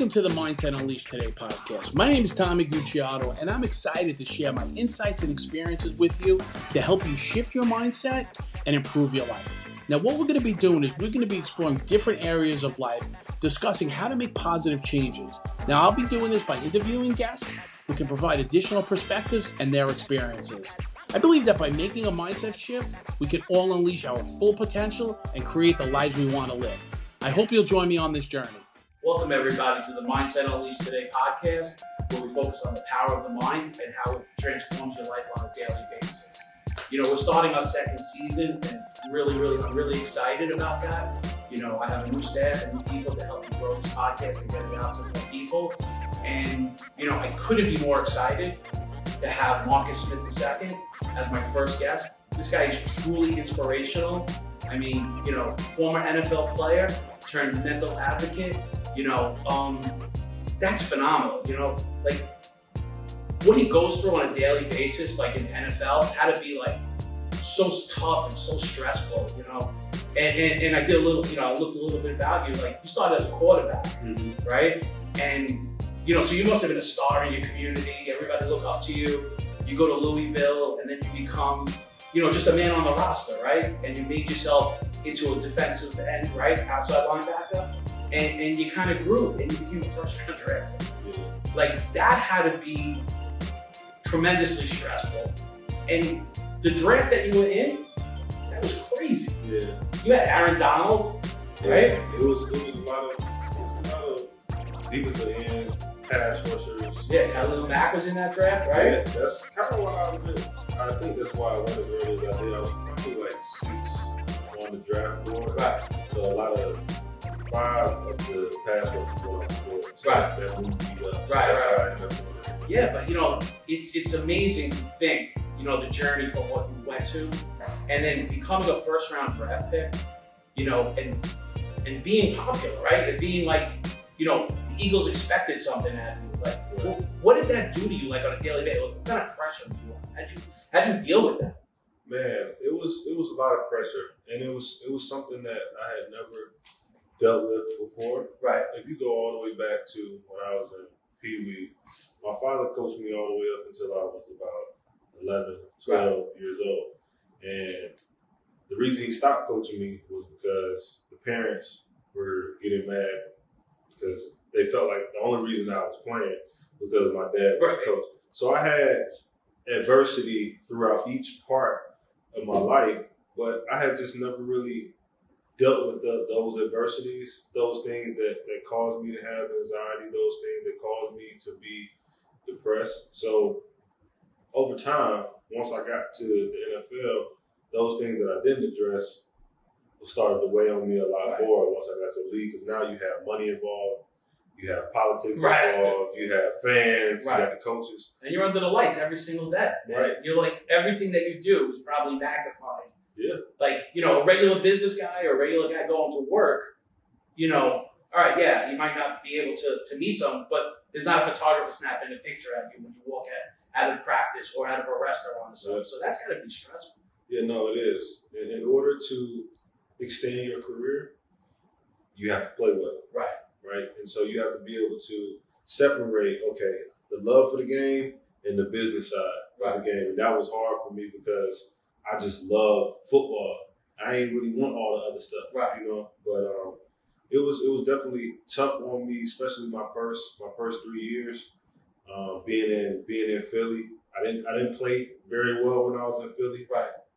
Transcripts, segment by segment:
Welcome to the Mindset Unleashed Today podcast. My name is Tommy Gucciardo, and I'm excited to share my insights and experiences with you to help you shift your mindset and improve your life. Now, what we're going to be doing is we're going to be exploring different areas of life, discussing how to make positive changes. Now, I'll be doing this by interviewing guests who can provide additional perspectives and their experiences. I believe that by making a mindset shift, we can all unleash our full potential and create the lives we want to live. I hope you'll join me on this journey. Welcome, everybody, to the Mindset Unleashed Today podcast, where we focus on the power of the mind and how it transforms your life on a daily basis. You know, we're starting our second season, and I'm really excited about that. You know, I have a new staff and new people to help me grow this podcast and get it out to more people. And, you know, I couldn't be more excited to have Marcus Smith II as my first guest. This guy is truly inspirational. I mean, you know, former NFL player turned mental advocate. You know, that's phenomenal. You know, like what he goes through on a daily basis, like in the NFL, had to be like so tough and so stressful. You know, and I did a little, you know, I looked a little bit about you. Like you started as a quarterback, right? And you know, so you must have been a star in your community. Everybody look up to you. You go to Louisville, and then you become, you know, just a man on the roster, right? And you made yourself into a defensive end, right? Outside linebacker. And you kind of grew, and you became a first-round draft pick. Like, that had to be tremendously stressful. And the draft that you were in, that was crazy. Yeah. You had Aaron Donald, right? It was a lot of defensive ends, pass rushers. Yeah, Khalil Mack was in that draft, right? Yeah, that's kind of what I did. I think that's why I went as early as I did. I was probably like 6 on the draft board. Right. So a lot of 5 of the pass rushers were on the board. So Right. that moved me up. So Right. that's how I ended up doing it. Yeah, but you know, it's amazing to think, you know, the journey from what you went to, and then becoming a first-round draft pick, you know, and being popular, right? And being like, you know, the Eagles expected something out of you. Like, what did that do to you, like on a daily basis? What kind of pressure were you on? How'd you deal with that? Man, it was a lot of pressure, and it was something that I had never dealt with before. Right. If you go all the way back to when I was in Pee Wee, my father coached me all the way up until I was about 11, 12 years old. And the reason he stopped coaching me was because the parents were getting mad because they felt like the only reason I was playing was because my dad was a coach. So I had adversity throughout each part of my life, but I had just never really dealt with those adversities, those things that caused me to have anxiety, those things that caused me to be depressed. So over time, once I got to the NFL, those things that I didn't address started to weigh on me a lot more once I got to the league, because now you have money involved, you have politics involved, you have fans, you have the coaches. And you're under the lights every single day. Man. Right. You're like, everything that you do is probably magnified. Yeah. Like, you know, a regular business guy or a regular guy going to work, you know, all right, yeah, you might not be able to meet someone, but there's not a photographer snapping a picture at you when you walk out of practice or out of a restaurant or something. So that's got to be stressful. Yeah, no, it is. And in order to extend your career, you have to play well. Right. And so you have to be able to separate, okay, the love for the game and the business side of the game. And that was hard for me because I just love football. I ain't really want all the other stuff, you know. But it was definitely tough on me, especially my first 3 years being in Philly. I didn't play very well when I was in Philly,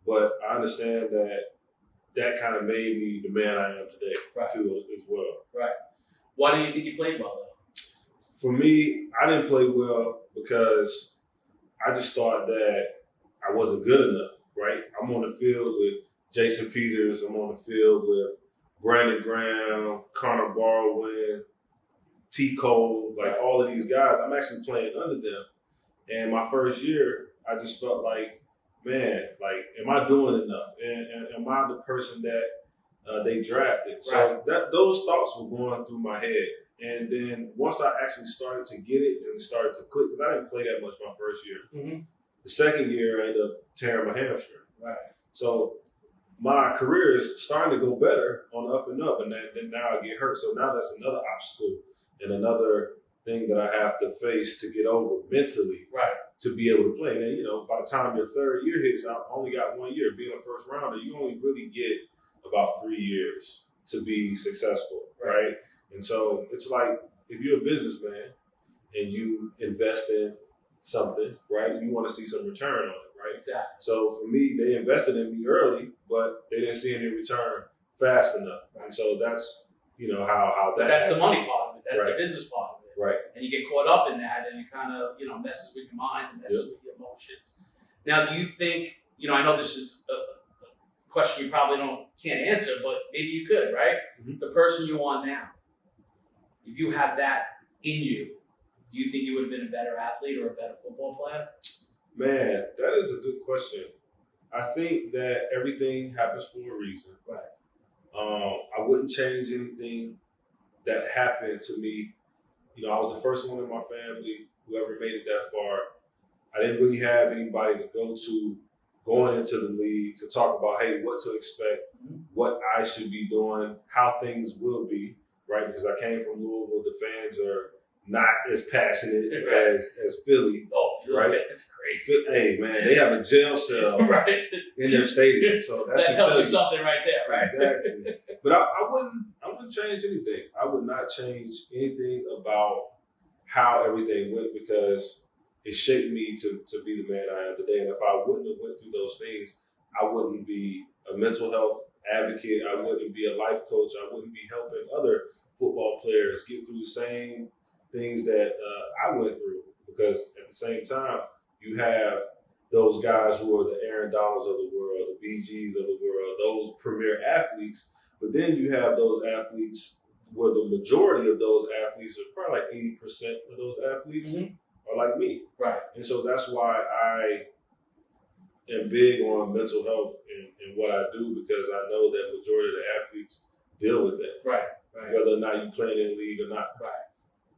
but I understand that kind of made me the man I am today too, as well. Right. Why do you think you played well, though? For me, I didn't play well because I just thought that I wasn't good enough, right? I'm on the field with Jason Peters. I'm on the field with Brandon Graham, Connor Barwin, T. Cole, like all of these guys. I'm actually playing under them. And my first year, I just felt like, man, like, am I doing enough? And am I the person that they drafted? So those thoughts were going through my head. And then once I actually started to get it and started to click, because I didn't play that much my first year. The second year, I ended up tearing my hamstring. So my career is starting to go better on the up and up, and then now I get hurt. So now that's another obstacle and another thing that I have to face to get over mentally to be able to play. And, you know, by the time your third year hits, I only got 1 year. Being a first rounder, you only really get about 3 years to be successful, right? And so it's like if you're a businessman and you invest in something, right, you want to see some return on it, right? Exactly. So for me, they invested in me early, but they didn't see any return fast enough. And so that's, you know, how that that's the money part of it. That's the business part of it. Right. And you get caught up in that, and it kind of, you know, messes with your mind and messes with your emotions. Now, do you think, you know, I know this is a question you probably can't answer, but maybe you could, right? Mm-hmm. The person you are now, if you had that in you, do you think you would have been a better athlete or a better football player? Man, that is a good question. I think that everything happens for a reason. Right. I wouldn't change anything that happened to me. You know, I was the first one in my family who ever made it that far. I didn't really have anybody to go to going into the league to talk about, hey, what to expect, what I should be doing, how things will be, right? Because I came from Louisville. The fans are not as passionate as Philly. Oh, Philly right? Fans crazy. Hey, man, they have a jail cell in their stadium. So that tells you something right there, right? Exactly. But I wouldn't change anything. I would not change anything about how everything went because it shaped me to be the man I am today. And if I wouldn't have went through those things, I wouldn't be a mental health advocate. I wouldn't be a life coach. I wouldn't be helping other football players get through the same things that I went through. Because at the same time, you have those guys who are the Aaron Donalds of the world, the BGs of the world, those premier athletes. But then you have those athletes where the majority of those athletes are probably like 80% of those athletes are like me. Right. And so that's why I am big on mental health in what I do because I know that majority of the athletes deal with that. Right. Whether or not you play in the league or not. Right.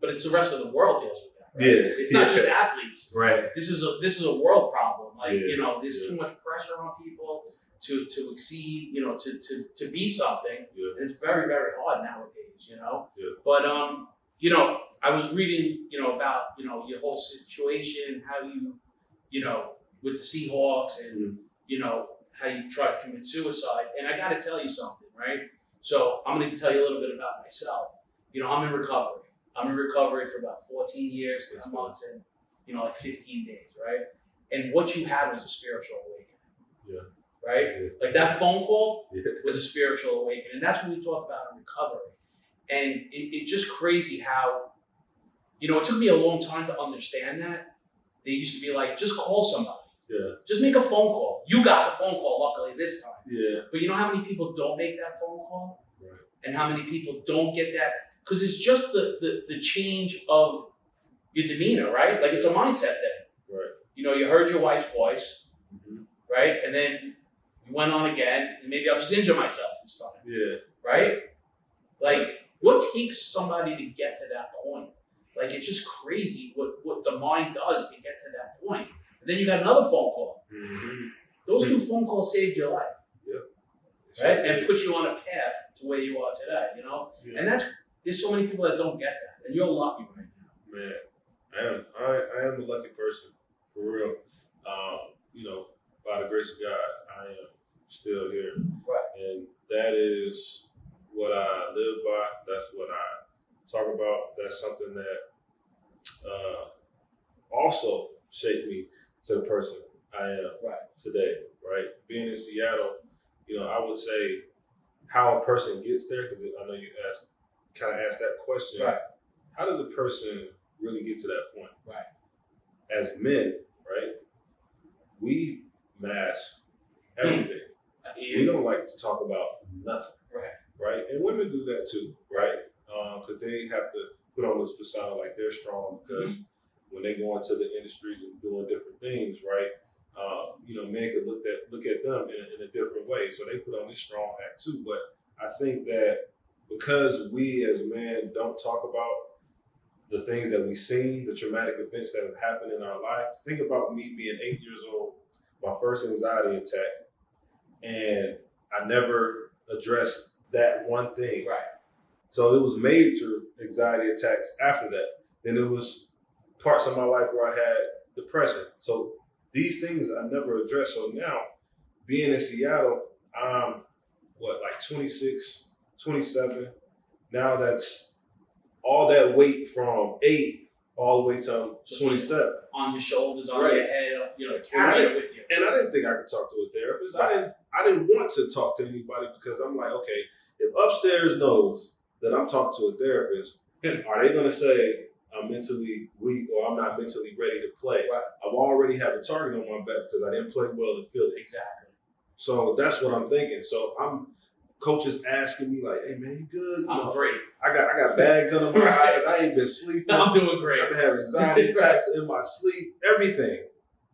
But it's the rest of the world deals with that. Right? Yeah. It's not just athletes. Right. This is a world problem. Like, you know, there's too much pressure on people to exceed, you know, to be something. Yeah. And it's very, very hard nowadays, you know. Yeah. But you know, I was reading, you know, about, you know, your whole situation, how you know, with the Seahawks and you know, how you tried to commit suicide. And I gotta tell you something, right? So I'm gonna tell you a little bit about myself. You know, I'm in recovery. I'm in recovery for about 14 years, 6 months, and, you know, like 15 days, right? And what you had was a spiritual awakening. Yeah. Right? Yeah. Like that phone call was a spiritual awakening. And that's what we talk about in recovery. And it's just crazy how, you know, it took me a long time to understand that. They used to be like, just call somebody. Yeah. Just make a phone call. You got the phone call, luckily, this time. Yeah. But you know how many people don't make that phone call? Right. And how many people don't get that? Because it's just the change of your demeanor, right? Like it's a mindset thing. Right. You know, you heard your wife's voice, right? And then you went on again, and maybe I'll just injure myself this time. Yeah. Right? Like, what takes somebody to get to that point? Like, it's just crazy what the mind does to get to that point. And then you got another phone call. Those 2 phone calls saved your life. Yep. Right? And put you on a path to where you are today, you know? Yeah. And there's so many people that don't get that, and you're lucky right now. Man, I am a lucky person, for real. You know, by the grace of God, I am still here. Right. And that is what I live by. That's what I talk about. That's something that also shaped me to the person I am today, right? Being in Seattle, you know, I would say how a person gets there, because I know you kind of asked that question. Right. How does a person really get to that point? Right. As men, right, we mask everything. We don't like to talk about nothing. Right. And women do that too, right? Because they have to put on this persona like they're strong because when they go into the industries and doing different things, right, you know, men could look at them in a different way. So they put on this strong act too. But I think that because we as men don't talk about the things that we've seen, the traumatic events that have happened in our lives. Think about me being 8 years old, my first anxiety attack, and I never addressed that one thing. Right. So it was major anxiety attacks after that. Then it was parts of my life where I had depression. So these things I never addressed. So now, being in Seattle, I'm, 26, 27. Now that's all that weight from 8 all the way to 27. On your shoulders, on right. your head, carry it with you. And I didn't think I could talk to a therapist. I didn't want to talk to anybody because I'm like, okay, if upstairs knows that I'm talking to a therapist, are they going to say I'm mentally weak or I'm not mentally ready to play? Right. I've already had a target on my back because I didn't play well in Philly. Exactly. So that's what I'm thinking. So coaches asking me like, "Hey man, you good? I'm great. I got bags under my eyes. I ain't been sleeping. I'm doing great. I've been having anxiety attacks in my sleep. Everything,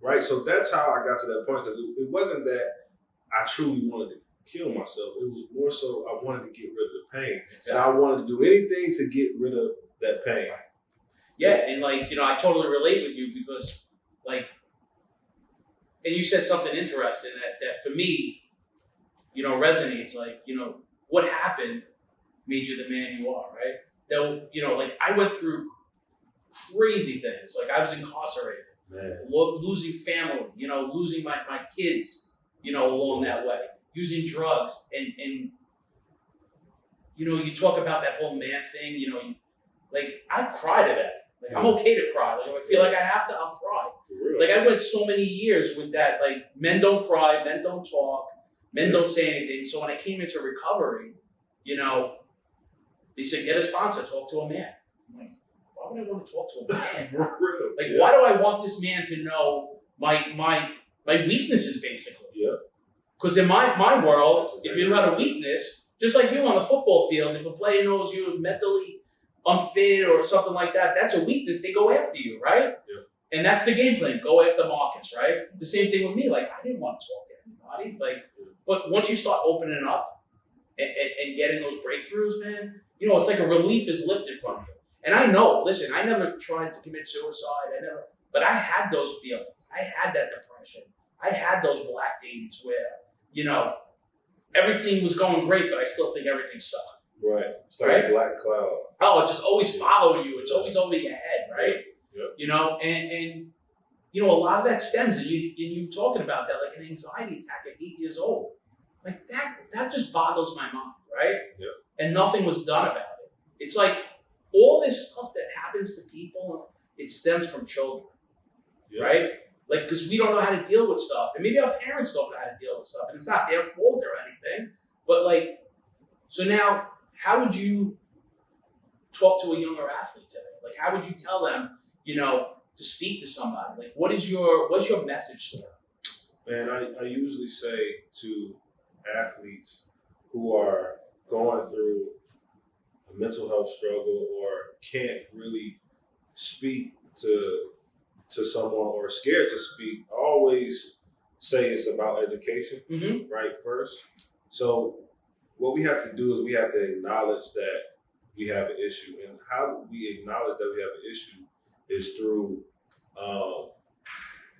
right? So that's how I got to that point because it wasn't that I truly wanted to kill myself. It was more so I wanted to get rid of the pain, and I wanted to do anything to get rid of that pain. Yeah, and I totally relate with you because and you said something interesting that for me, resonates. What happened made you the man you are, right? That, I went through crazy things. I was incarcerated, losing family, losing my kids, along that way, using drugs. And you talk about that whole man thing, I cried at that. I'm okay to cry. If I feel like I have to, I'll cry. I went so many years with that, men don't cry, men don't talk, men don't say anything. So when I came into recovery, they said, get a sponsor, talk to a man. I'm like, why would I want to talk to a man? Why do I want this man to know my weaknesses, basically? Yeah. Because in my world, if you have a weakness, just like you on the football field, if a player knows you're mentally unfit or something like that, that's a weakness. They go after you, right? Yeah. And that's the game plan. Go after Marcus, right? The same thing with me. I didn't want to talk to anybody. But once you start opening up and getting those breakthroughs, man, it's like a relief is lifted from you. And I know, listen, I never tried to commit suicide. But I had those feelings. I had that depression. I had those black days where, everything was going great, but I still think everything sucked. Right. It's like a black cloud. Oh, it's just always following you. It's always over your head, right? Yep. And a lot of that stems, and you talking about that, an anxiety attack at 8 years old. That just boggles my mind, right? Yep. And nothing was done about it. It's all this stuff that happens to people, it stems from children, right? Because we don't know how to deal with stuff. And maybe our parents don't know how to deal with stuff. And it's not their fault or anything. But so now, how would you talk to a younger athlete today? How would you tell them, to speak to somebody? What's your message to them? Man, I usually say to athletes who are going through a mental health struggle or can't really speak to someone or scared to speak, I always say it's about education, right, first. So what we have to do is we have to acknowledge that we have an issue. And how we acknowledge that we have an issue is through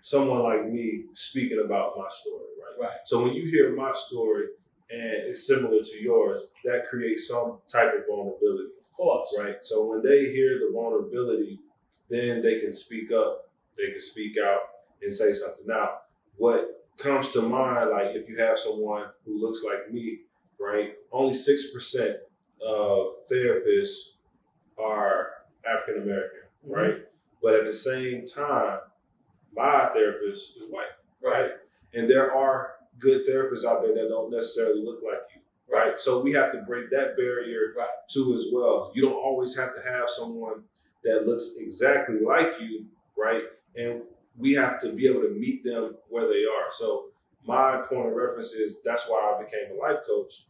someone like me speaking about my story, right? So when you hear my story and it's similar to yours, that creates some type of vulnerability. Of course. Right? So when they hear the vulnerability, then they can speak up, they can speak out and say something. Now, what comes to mind, if you have someone who looks like me, right? Only 6% of therapists are African American, right? But at the same time, my therapist is white, right? And there are good therapists out there that don't necessarily look like you, right? So we have to break that barrier too as well. You don't always have to have someone that looks exactly like you, right? And we have to be able to meet them where they are. So my point of reference is that's why I became a life coach,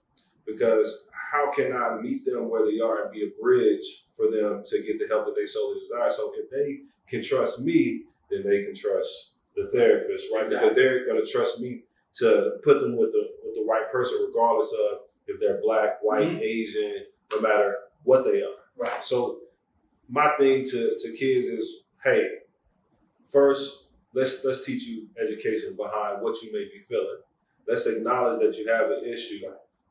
because how can I meet them where they are and be a bridge for them to get the help that they solely desire? So if they can trust me, then they can trust the therapist, right? Exactly. Because they're going to trust me to put them with the right person, regardless of if they're black, white, Asian, no matter what they are. Right. So my thing to kids is, hey, first, let's teach you education behind what you may be feeling. Let's acknowledge that you have an issue.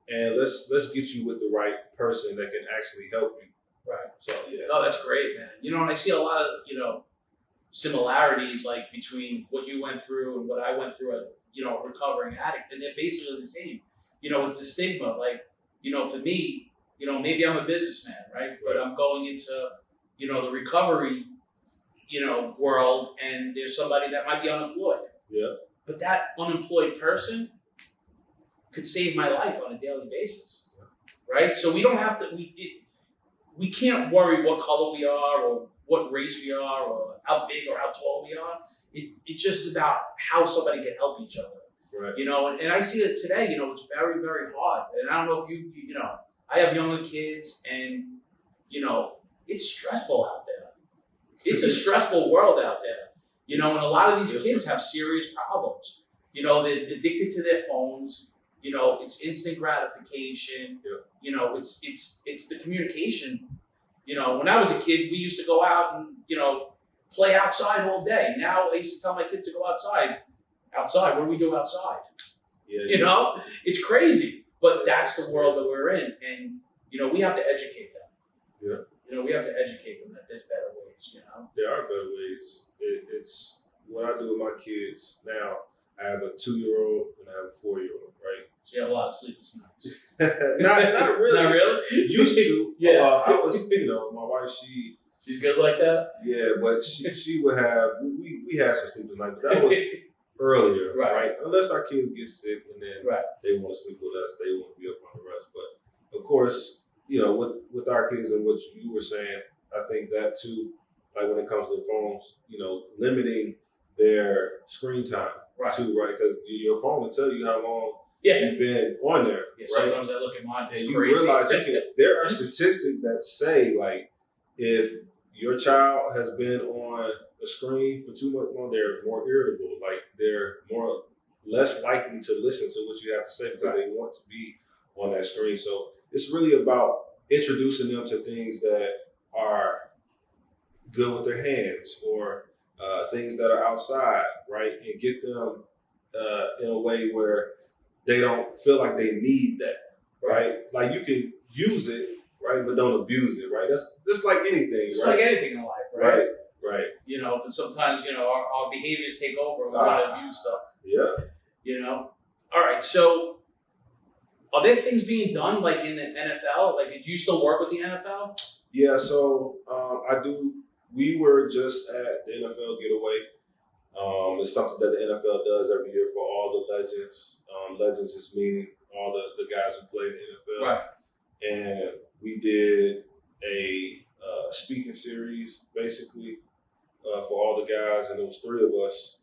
and let's get you with the right person that can actually help you. Right. So yeah. Oh, that's great, man. And I see a lot of similarities like between what you went through and what I went through as a recovering addict, and they're basically the same. It's the stigma. Like for me, maybe I'm a businessman, right? But I'm going into the recovery world, and there's somebody that might be unemployed. Yeah. But that unemployed person could save my life on a daily basis, right? So we don't have to. We can't worry what color we are or what race we are or how big or how tall we are. It's just about how somebody can help each other. Right. And I see it today. It's very, very hard. And I don't know if you I have younger kids, and it's stressful out there. It's a stressful world out there. And a lot of these kids have serious problems. They're addicted to their phones. It's instant gratification. Yeah. It's the communication. When I was a kid, we used to go out and play outside all day. Now I used to tell my kids to go outside. Outside, what do we do outside? Yeah. It's crazy, but that's the world that we're in, and we have to educate them. Yeah. We have to educate them that there's better ways. There are better ways. It's what I do with my kids now. I have a 2-year-old and I have a 4-year-old, right? So you have a lot of sleepless nights. not really. Not really? Used to. Yeah. I was, my wife, She's good like that? Yeah, but she would have, we had some sleepless nights, but that was earlier, right? Unless our kids get sick and then they want to sleep with us, they want to be up on the rest. But of course, with our kids and what you were saying, I think that too, like when it comes to the phones, limiting their screen time too, right? Because your phone will tell you how long you've been on there. Yeah, sometimes I look at mine, it's and crazy. You realize there are statistics that say, like, if your child has been on a screen for too much long, they're more irritable. Like, they're less likely to listen to what you have to say because they want to be on that screen. So it's really about introducing them to things that are good with their hands or things that are outside, right? And get them in a way where they don't feel like they need that, right? Like, you can use it, right, but don't abuse it, right? That's just like anything, Just like anything in life, right? Right. But sometimes, our behaviors take over and we want to abuse stuff. Yeah. All right, so are there things being done like in the NFL? Like, do you still work with the NFL? Yeah, so I do. We were just at the NFL getaway. It's something that the NFL does every year for all the legends. Legends just meaning all the guys who play in the NFL. Right. And we did a speaking series, basically, for all the guys, and there was 3 of us.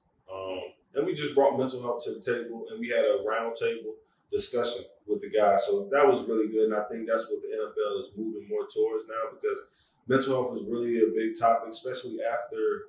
And we just brought mental health to the table, and we had a round table discussion with the guys. So that was really good, and I think that's what the NFL is moving more towards now, because mental health is really a big topic, especially after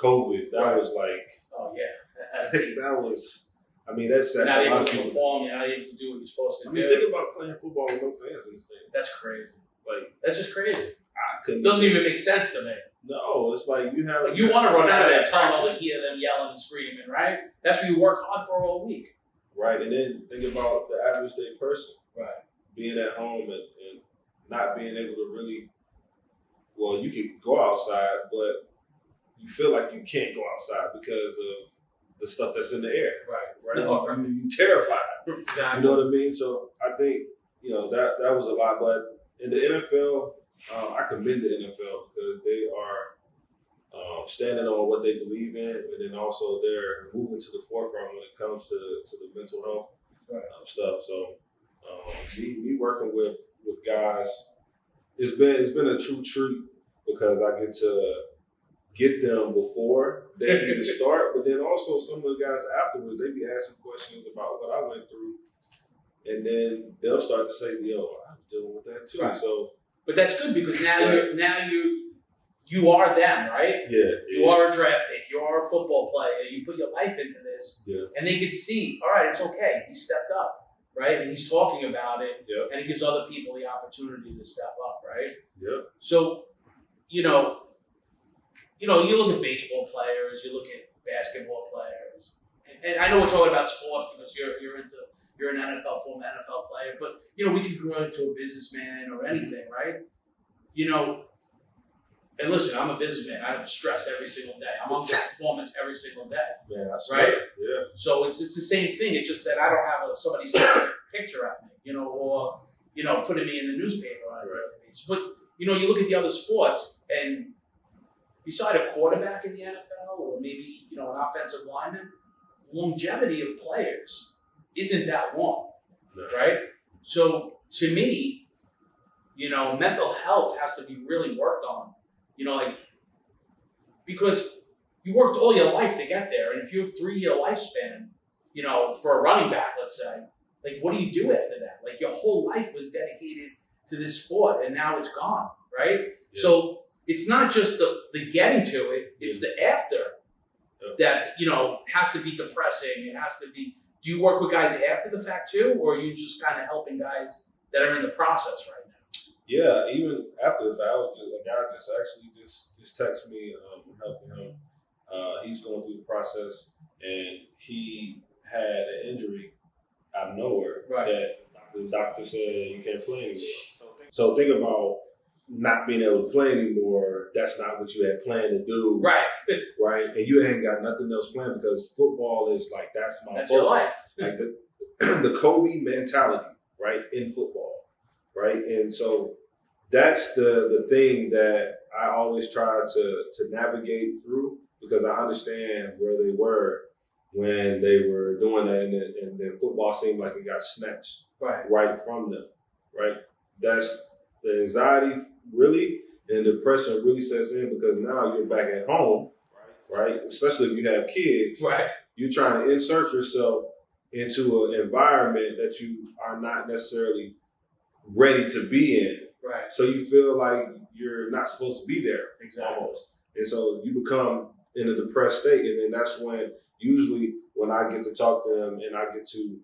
COVID. That was like, oh yeah, that was. I mean, that's sad. Not able to perform, you're not able to do what you're supposed to do. Think about playing football with no fans in the stands. That's crazy. Like, that's just crazy. I couldn't. Doesn't even make sense to me. No, it's like you have. Like, you want to run out of that tunnel and hear them yelling and screaming, right? That's what you work hard for all week. Right, and then think about the average day person. Right. Being at home and not being able to really. Well, you can go outside, but you feel like you can't go outside because of the stuff that's in the air. Right. No, You're terrified. Exactly. You know what I mean? So I think, that was a lot. But in the NFL, I commend the NFL because they are standing on what they believe in, and then also they're moving to the forefront when it comes to the mental health stuff. So me working with guys, it's been a true treat because I get to get them before they even start, but then also some of the guys afterwards, they be asking questions about what I went through, and then they'll start to say, I'm dealing with that too. Right. So, but that's good because now you are them, right? Yeah. You are a draft pick. You are a football player. You put your life into this, and they can see, all right, it's okay. He stepped up, right? And he's talking about it, and it gives other people the opportunity to step up, right? Yeah. So, you look at baseball players, you look at basketball players, and I know we're talking about sports because you're into you're an former NFL player, but, you know, we could grow into a businessman or anything, right? You know, and listen, I'm a businessman. I'm stressed every single day. I'm on performance every single day. Yeah, that's right. Yeah. So it's the same thing. It's just that I don't have somebody sending a picture at me, you know, or, you know, putting me in the newspaper on a daily basis. But, you know, you look at the other sports, and beside a quarterback in the NFL or maybe, you know, an offensive lineman, the longevity of players isn't that long, right? So to me, you know, mental health has to be really worked on. You know, like, because you worked all your life to get there, and if you have 3-year lifespan, you know, for a running back, let's say, like, what do you do after that? Like, your whole life was dedicated to this sport, and now it's gone, right? Yeah. So it's not just the getting to it; it's the after that, you know, has to be depressing. It has to be. Do you work with guys after the fact too, or are you just kind of helping guys that are in the process right now? Yeah, even after the fact, a guy just actually just texted me, helping him. He's going through the process, and he had an injury out of nowhere that the doctor said you can't play anymore. So think about not being able to play anymore. That's not what you had planned to do, right? And you ain't got nothing else planned because football is like that's your life, like the Kobe mentality, right, in football, right, and so. That's the thing that I always try to navigate through because I understand where they were when they were doing that, and then football seemed like it got snatched right from them, right? That's the anxiety really and depression really sets in because now you're back at home, right? Especially if you have kids, you're trying to insert yourself into an environment that you are not necessarily ready to be in. Right. So you feel like you're not supposed to be there. Exactly. Almost. And so you become in a depressed state. And then that's when usually when I get to talk to them and I get to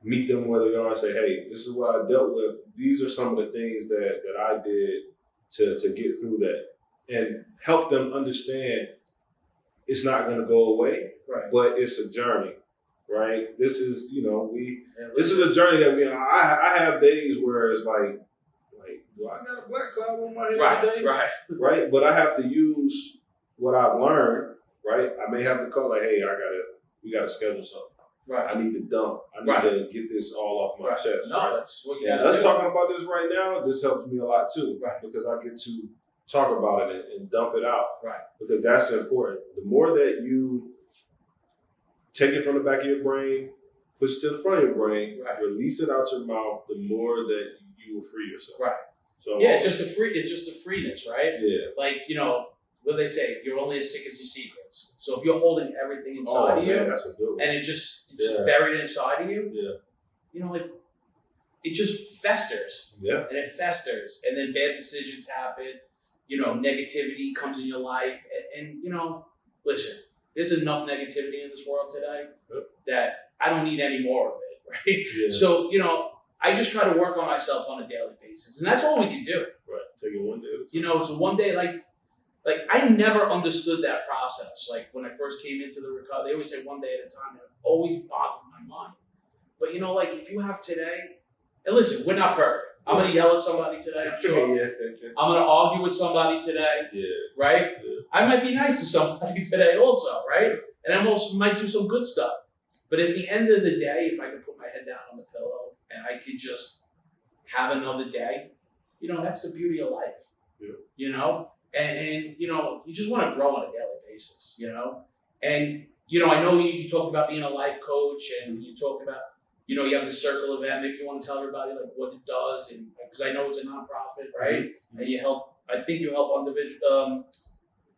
meet them where they are and say, hey, this is what I dealt with. These are some of the things that I did to get through that. And help them understand it's not going to go away, but it's a journey. Right? This is, you know, this is a journey that I have days where it's like, do I got a black cloud on my head today? Right. But I have to use what I've learned, right? I may have to call like, hey, we gotta schedule something. I need to dump. I need to get this all off my chest. No, that's what you gotta do. Us talking about this right now, this helps me a lot too. Because I get to talk about it and dump it out. Because that's important. The more that you take it from the back of your brain, push it to the front of your brain, release it out your mouth, the more that you will free yourself. So, yeah, it's just a freeness, right? Yeah. Like, you know, what they say, you're only as sick as your secrets. So if you're holding everything inside of you, that's a good one. and it's just buried inside of you, you know, like, it just festers. Yeah. And it festers, and then bad decisions happen. You know, negativity comes in your life, and you know, listen, there's enough negativity in this world today that I don't need any more of it, right? Yeah. So, you know, I just try to work on myself on a daily basis, and that's all we can do. Take it one day at a time. You know, it's one day. Like I never understood that process. Like when I first came into the recovery, they always say one day at a time. It always bothered my mind. But you know, like if you have today, and listen, we're not perfect. I'm gonna yell at somebody today. I'm sure. I'm gonna argue with somebody today. Right. I might be nice to somebody today, also. Right. And I also might do some good stuff. But at the end of the day, if I can put my head down on the pillow and I can just have another day, you know, that's the beauty of life. You know, and you know, you just want to grow on a daily basis. You know, and you know, I know you talked about being a life coach, and you talked about, you know, you have the circle event. Maybe you want to tell everybody like what it does, and because I know it's a nonprofit, right? And you help. I think you help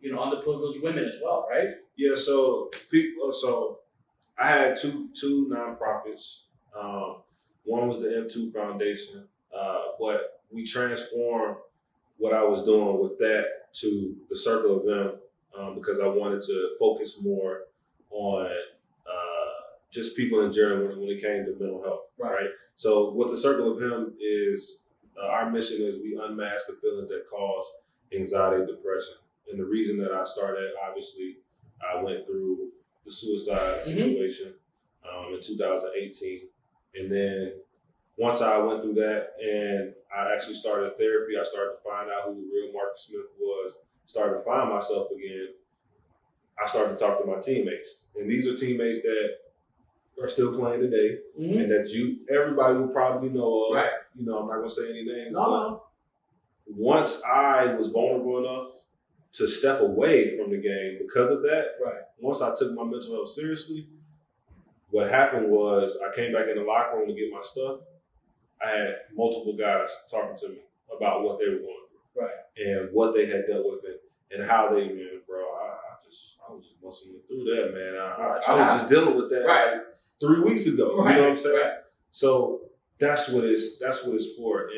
you know, underprivileged women as well, right? Yeah. So people. So I had two nonprofits. One was the M2 Foundation, but we transformed what I was doing with that to the Circle of M because I wanted to focus more on just people in general when it came to mental health, right? So what the Circle of Him is, our mission is we unmask the feelings that cause anxiety and depression. And the reason that I started, obviously, I went through the suicide situation in 2018. And then once I went through that and I actually started therapy, I started to find out who the real Marcus Smith was, started to find myself again. I started to talk to my teammates. And these are teammates that are still playing today and that everybody will probably know of. Right. You know, I'm not going to say any names. No. Once I was vulnerable enough to step away from the game because of that, once I took my mental health seriously, what happened was I came back in the locker room to get my stuff. I had multiple guys talking to me about what they were going through and what they had dealt with and how they, man, bro, I was just muscling through that, man. I was just dealing with that like 3 weeks ago. You know what I'm saying? So that's what it's for.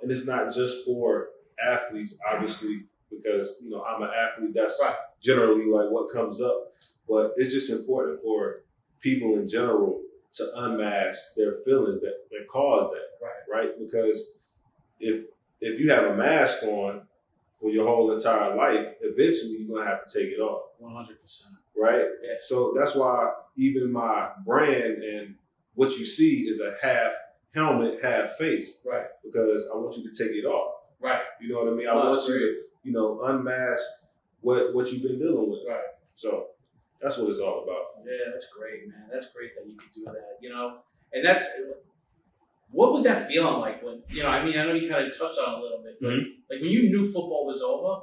And it's not just for athletes, obviously, because, you know, I'm an athlete. That's generally like what comes up. But it's just important for people in general to unmask their feelings that cause that, right? Because if you have a mask on for your whole entire life, eventually you're going to have to take it off. 100%. Right? Yeah. So that's why even my brand and what you see is a half helmet, half face. Right. Because I want you to take it off. Right. You know what I mean? I want you to, you know, unmask what you've been dealing with. Right. So that's what it's all about. Yeah, that's great, man. That's great that you could do that, you know? And that's, what was that feeling like when, you know, I mean, I know you kind of touched on it a little bit, but like when you knew football was over,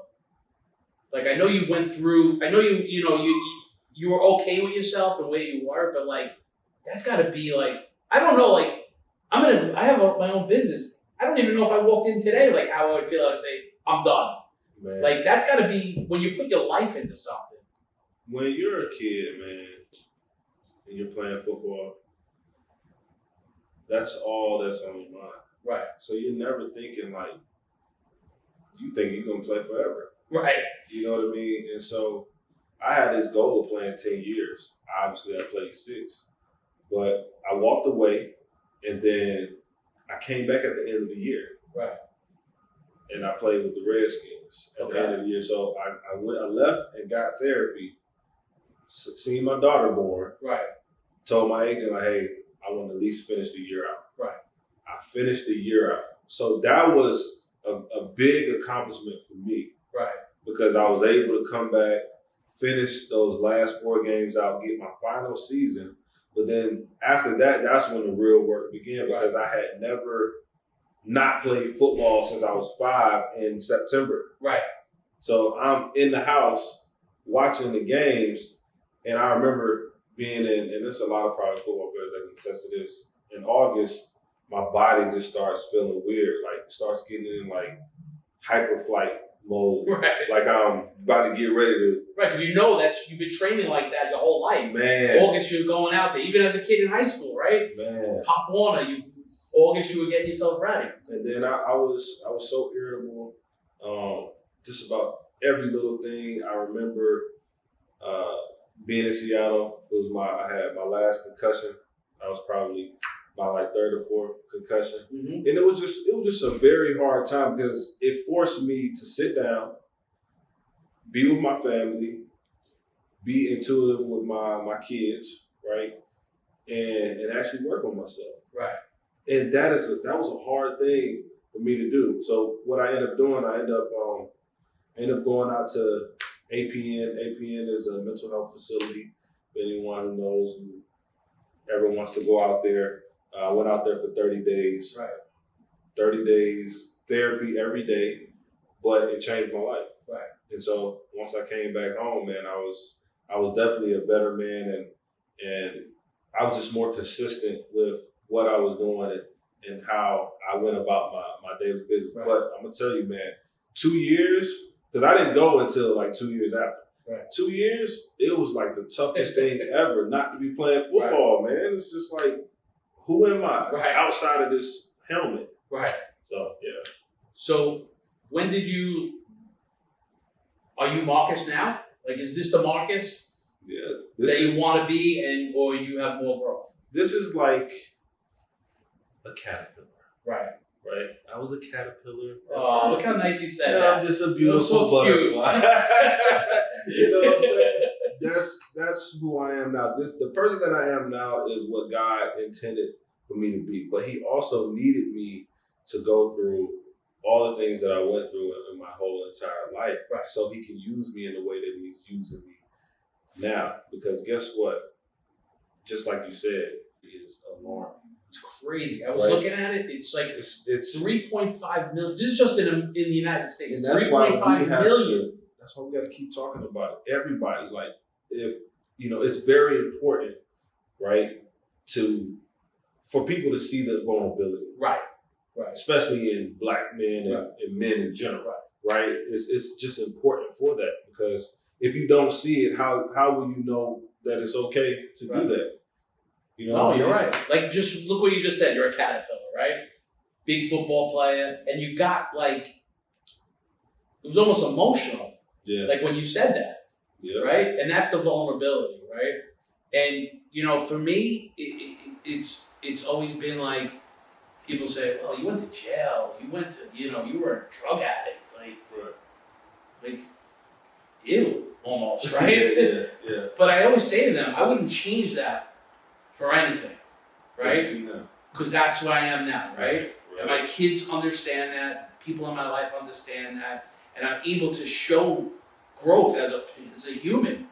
like I know you went through, I know you were okay with yourself and where you were, but like, that's gotta be like, I don't know, like, I have my own business. I don't even know if I walked in today, like how I would feel. I would say, I'm done. Man. Like, that's gotta be when you put your life into something. When you're a kid, man, and you're playing football, that's all that's on your mind. Right. So you're never thinking like, you think you're going to play forever. Right. You know what I mean? And so I had this goal of playing 10 years. Obviously, I played 6. But I walked away, and then I came back at the end of the year. Right. And I played with the Redskins at the end of the year. So I left and got therapy, seen my daughter born. Right. Told my agent, like, hey, I want to at least finish the year out. Right. I finished the year out. So that was a big accomplishment for me. Right. Because I was able to come back, finish those last 4 games out, get my final season. But then after that, that's when the real work began because I had never not played football since I was 5 in September. Right. So I'm in the house watching the games, and I remember being in, and there's a lot of private football players that can attest to this. In August, my body just starts feeling weird, like starts getting in like hyper flight mode. Right. Like I'm about to get ready to. Right, because you know that you've been training like that your whole life. Man. August, you're going out there, even as a kid in high school, right? Man. Pop Warner, August, you were getting yourself ready. And then I was so irritable, just about every little thing. I remember being in Seattle. I had my last concussion. I was probably my like 3rd or 4th concussion, and it was just a very hard time because it forced me to sit down, be with my family, be intuitive with my kids, right, and actually work on myself, right. And that was a hard thing for me to do. So what I ended up doing, I ended up going out to APN. APN is a mental health facility. For anyone who knows, who ever wants to go out there, I went out there for 30 days. Right. 30 days therapy every day, but it changed my life. Right. And so once I came back home, man, I was definitely a better man, and I was just more consistent with what I was doing and how I went about my daily business. Right. But I'm gonna tell you, man, 2 years, because I didn't go until like 2 years after. Right. 2 years, it was like the toughest thing ever not to be playing football, man. It's just like, who am I outside of this helmet? Right. So, yeah. So, when did are you Marcus now? Like, is this the Marcus that you want to be, or you have more growth? This is like a caterpillar. Right. Right? I was a caterpillar. Oh, look how nice you said that. I'm just a beautiful butterfly. You know what I'm saying? That's who I am now. now. The person that I am now is what God intended for me to be. But He also needed me to go through all the things that I went through in my whole entire life, Right. so He can use me in the way that He's using me now. Because guess what? Just like you said, it is alarming. It's crazy. I was looking at it. It's like It's 3.5 million. This is just in the United States. And that's why 3.5 million. That's why we got to keep talking about it. Everybody, like, if it's very important, right, for people to see the vulnerability, Right. especially in Black men and men in general, right? It's just important for that, because if you don't see it, how will you know that it's okay to do that? No, you're right. Like, just look what you just said. You're a caterpillar, right? Big football player, and you got it was almost emotional. Yeah. Like when you said that, right? And that's the vulnerability, right? And for me, it's always been like, people say, "Well, you went to jail. You went to, you were a drug addict." Like, ew, almost, right? Yeah. But I always say to them, I wouldn't change that for anything, right? Because that's who I am now, right? And my kids understand that. People in my life understand that. And I'm able to show growth as a human,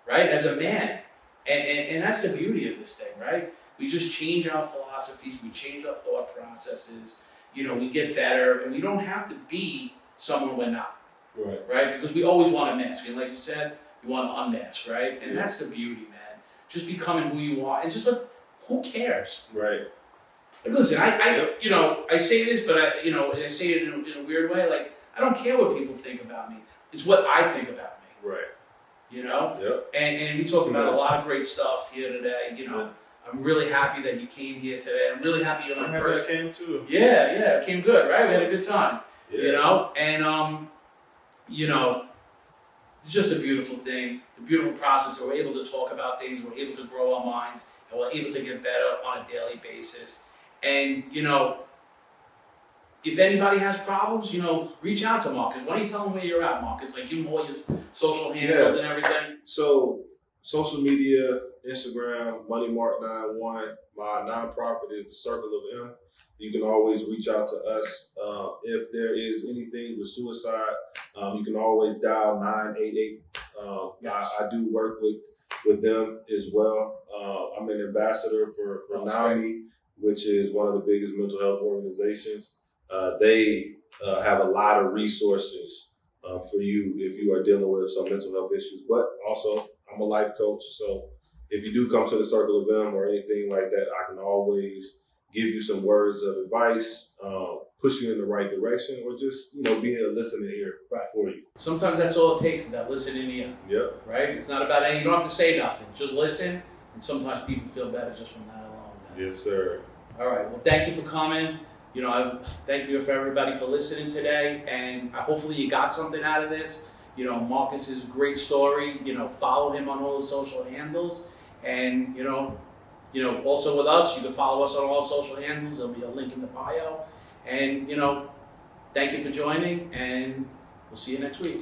right? As a man. And that's the beauty of this thing, right? We just change our philosophies. We change our thought processes. We get better. And we don't have to be someone we're not. Right? Because we always want to mask. And like you said, you want to unmask, right? And that's the beauty, man. Just becoming who you are. And just who cares? Right. Like, listen, I say this, but I say it in a weird way. Like, I don't care what people think about me. It's what I think about me. Right. Yep. And we talked about a lot of great stuff here today. I'm really happy that you came here today. I'm really happy you're my first. I came too. Yeah, it came good, right? We had a good time. Yeah. And it's just a beautiful thing, a beautiful process that we're able to talk about things, we're able to grow our minds, and we're able to get better on a daily basis. And, if anybody has problems, reach out to Marcus. Why don't you tell them where you're at, Marcus? Like, give them all your social handles and everything. So, social media, Instagram, MoneyMark91. My nonprofit is the Circle of M. You can always reach out to us. If there is anything with suicide, you can always dial 988. I do work with them as well. I'm an ambassador for NAMI, which is one of the biggest mental health organizations. They have a lot of resources for you if you are dealing with some mental health issues. But also, I'm a life coach, so if you do come to the Circle of M or anything like that, I can always give you some words of advice, push you in the right direction, or just be a listening ear for you. Sometimes that's all it takes, is that listening ear. Yep. Right? It's not about anything. You don't have to say nothing. Just listen, and sometimes people feel better just from that alone. Yes, sir. All right. Well, thank you for coming. I thank you for everybody for listening today, and hopefully you got something out of this. Marcus's great story. Follow him on all the social handles, and also with us, you can follow us on all social handles. There'll be a link in the bio, and thank you for joining, and we'll see you next week.